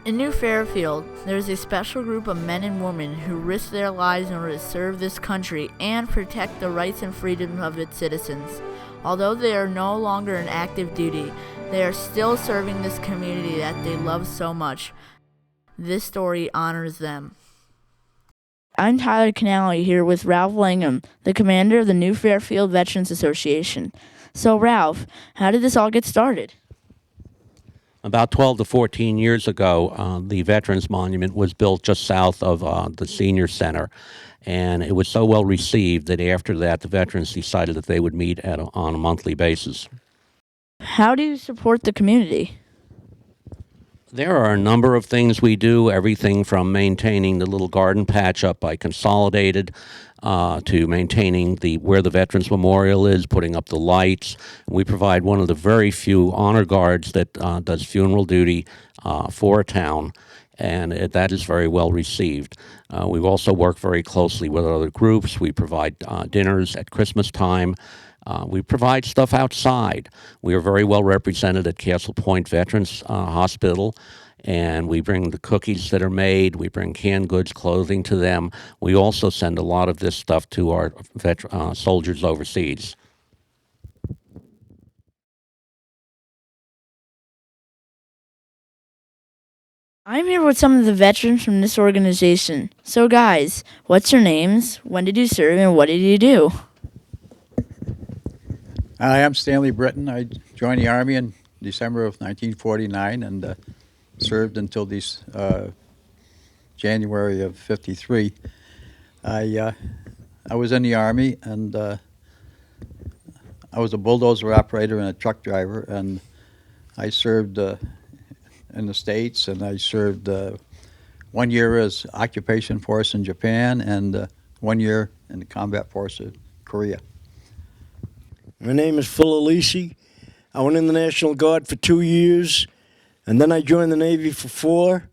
In New Fairfield, there is a special group of men and women who risk their lives in order to serve this country and protect the rights and freedoms of its citizens. Although they are no longer in active duty, they are still serving this community that they love so much. This story honors them. I'm Tyler Canali here with Ralph Langham, the commander of the New Fairfield Veterans Association. So Ralph, how did this all get started? About 12 to 14 years ago, the Veterans Monument was built just south of the Senior Center, and it was so well received that after that, the veterans decided that they would meet on a monthly basis. How do you support the community? There are a number of things we do, everything from maintaining the little garden patch up by Consolidated to maintaining where the Veterans Memorial is, putting up the lights. We provide one of the very few honor guards that does funeral duty for a town, and that is very well received. We've also worked very closely with other groups. We provide dinners at Christmas time. We provide stuff outside. We are very well represented at Castle Point Veterans Hospital, and we bring the cookies that are made. We bring canned goods, clothing to them. We also send a lot of this stuff to our soldiers overseas. I'm here with some of the veterans from this organization. So guys, what's your names? When did you serve and what did you do? Hi, I'm Stanley Britton. I joined the Army in December of 1949 and served until January of '53. I was in the Army, and I was a bulldozer operator and a truck driver, and I served in the States, and I served 1 year as occupation force in Japan and 1 year in the combat force in Korea. My name is Phil Alisi. I went in the National Guard for 2 years, and then I joined the Navy for 4.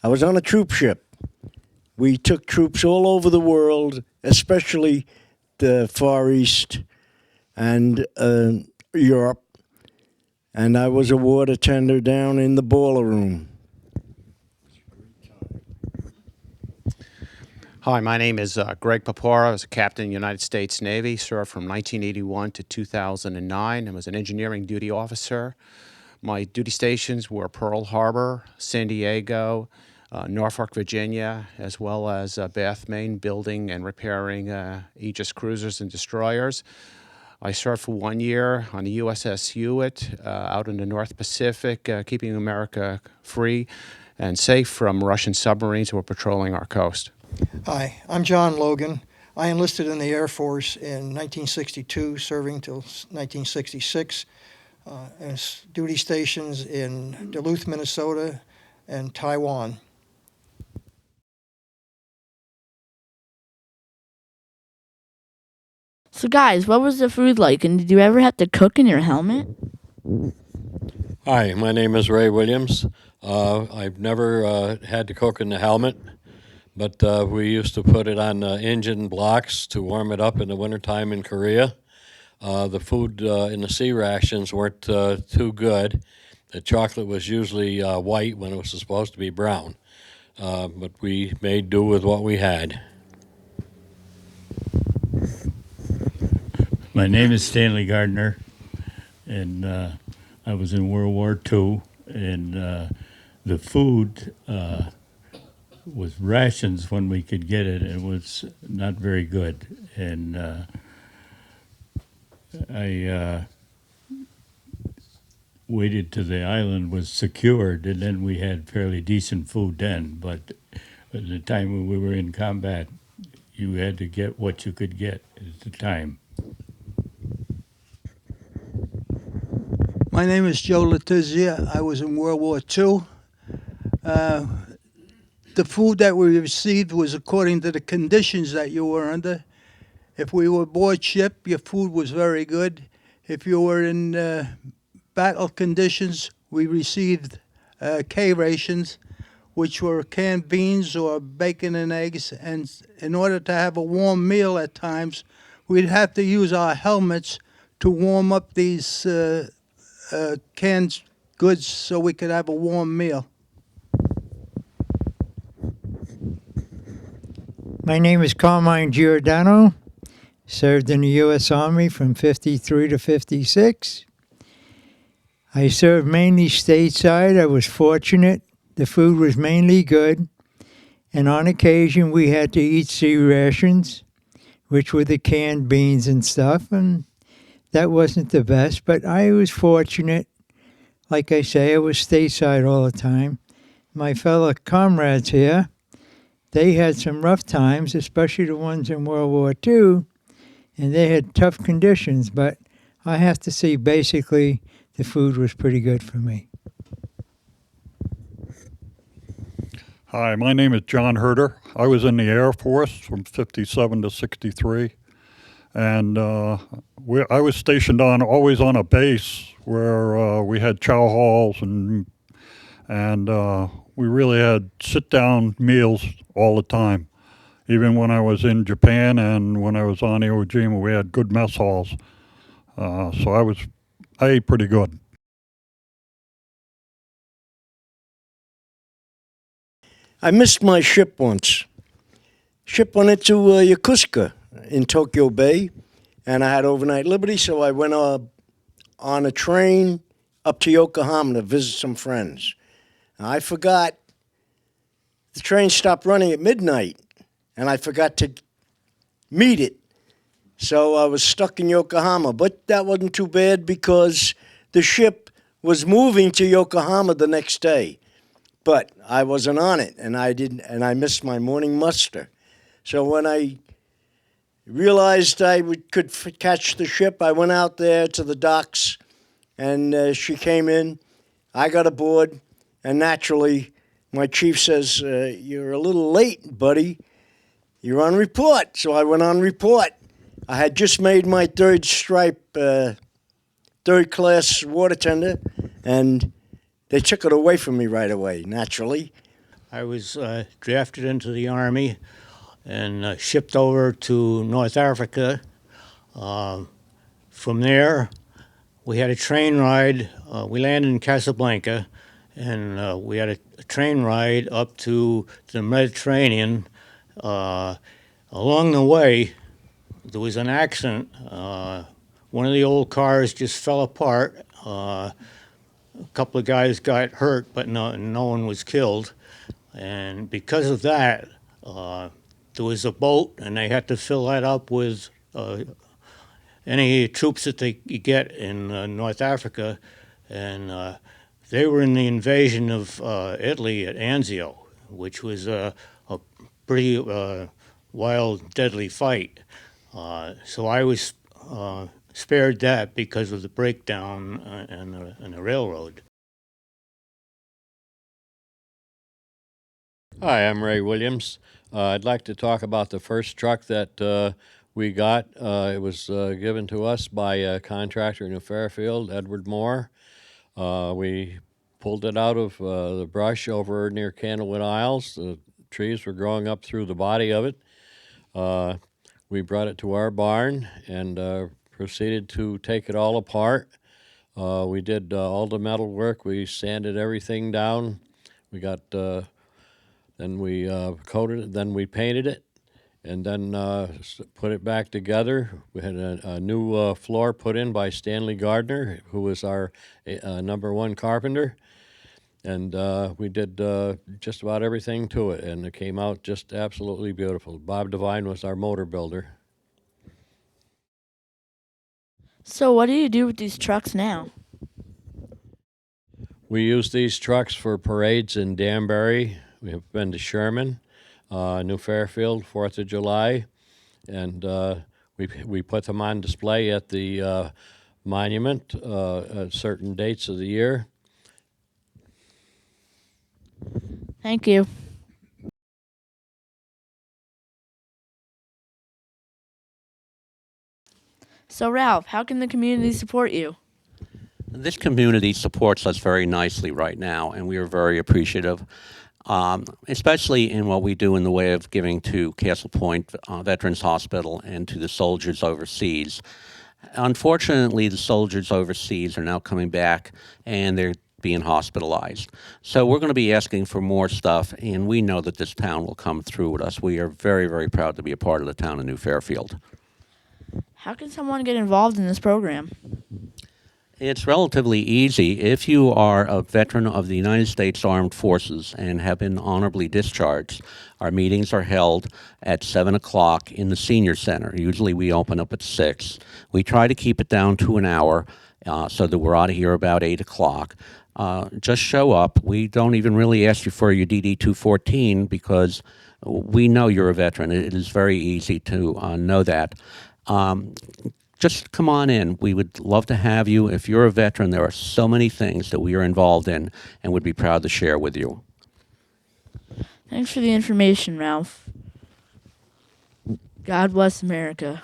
I was on a troop ship. We took troops all over the world, especially the Far East and Europe, and I was a ward attender down in the boiler room. Hi, my name is Greg Papora. I was a captain in the United States Navy, served from 1981 to 2009, and was an engineering duty officer. My duty stations were Pearl Harbor, San Diego, Norfolk, Virginia, as well as Bath, Maine, building and repairing Aegis cruisers and destroyers. I served for 1 year on the USS Hewitt out in the North Pacific, keeping America free and safe from Russian submarines who were patrolling our coast. Hi, I'm John Logan. I enlisted in the Air Force in 1962, serving till 1966. As duty stations in Duluth, Minnesota, and Taiwan. So guys, what was the food like, and did you ever have to cook in your helmet? Hi, my name is Ray Williams. I've never had to cook in the helmet, but we used to put it on engine blocks to warm it up in the wintertime in Korea. The food in the sea rations weren't too good. The chocolate was usually white when it was supposed to be brown, but we made do with what we had. My name is Stanley Gardner, and I was in World War II, and the food was rations when we could get it, and it was not very good. And I waited till the island was secured, and then we had fairly decent food then. But at the time when we were in combat, you had to get what you could get at the time. My name is Joe Letizia. I was in World War II. The food that we received was according to the conditions that you were under. If we were aboard ship, your food was very good. If you were in battle conditions, we received K rations, which were canned beans or bacon and eggs. And in order to have a warm meal at times, we'd have to use our helmets to warm up these canned goods so we could have a warm meal. My name is Carmine Giordano. Served in the U.S. Army from 53 to 56. I served mainly stateside. I was fortunate. The food was mainly good. And on occasion, we had to eat sea rations, which were the canned beans and stuff. And that wasn't the best, but I was fortunate. Like I say, I was stateside all the time. My fellow comrades here, they had some rough times, especially the ones in World War II, and they had tough conditions, but I have to say basically the food was pretty good for me. Hi, my name is John Herder. I was in the Air Force from 57 to 63, and I was stationed always on a base where we had chow halls and we really had sit-down meals all the time. Even when I was in Japan and when I was on Iwo Jima, we had good mess halls. So I ate pretty good. I missed my ship once. Ship went into Yokosuka in Tokyo Bay, and I had overnight liberty, so I went on a train up to Yokohama to visit some friends. I forgot the train stopped running at midnight, and I forgot to meet it. So I was stuck in Yokohama, but that wasn't too bad because the ship was moving to Yokohama the next day. But I wasn't on it, and I missed my morning muster. So when I realized I could catch the ship, I went out there to the docks, and she came in. I got aboard, and naturally, my chief says, "You're a little late, buddy. You're on report." So I went on report. I had just made my third stripe, third-class water tender, and they took it away from me right away, naturally. I was drafted into the Army and shipped over to North Africa. From there, we had a train ride. We landed in Casablanca, and we had a train ride up to the Mediterranean. Along the way, there was an accident. One of the old cars just fell apart. A couple of guys got hurt, but no one was killed. And because of that, there was a boat, and they had to fill that up with any troops that they could get in North Africa. And they were in the invasion of Italy at Anzio, which was a pretty wild, deadly fight. So I was spared that because of the breakdown in the railroad. Hi, I'm Ray Williams. I'd like to talk about the first truck that we got. It was given to us by a contractor in Fairfield, Edward Moore. We pulled it out of the brush over near Candlewood Isles. The trees were growing up through the body of it. We brought it to our barn and proceeded to take it all apart. We did all the metal work. We sanded everything down. We got then we coated it, then we painted it, and then put it back together. We had a new floor put in by Stanley Gardner, who was our #1 carpenter. And we did just about everything to it, and it came out just absolutely beautiful. Bob Devine was our motor builder. So what do you do with these trucks now? We use these trucks for parades in Danbury. We have been to Sherman, New Fairfield, 4th of July, and we put them on display at the monument at certain dates of the year. Thank you. So Ralph, how can the community support you? This community supports us very nicely right now, and we are very appreciative, especially in what we do in the way of giving to Castle Point Veterans Hospital and to the soldiers overseas. Unfortunately, the soldiers overseas are now coming back, and they're being hospitalized. So we're going to be asking for more stuff, and we know that this town will come through with us. We are very, very proud to be a part of the town of New Fairfield. How can someone get involved in this program? It's relatively easy. If you are a veteran of the United States Armed Forces and have been honorably discharged, our meetings are held at 7 o'clock in the Senior Center. Usually we open up at 6. We try to keep it down to an hour so that we're out of here about 8 o'clock. Just show up. We don't even really ask you for your DD-214 because we know you're a veteran. It is very easy to know that. Just come on in. We would love to have you. If you're a veteran, there are so many things that we are involved in and would be proud to share with you. Thanks for the information, Ralph. God bless America.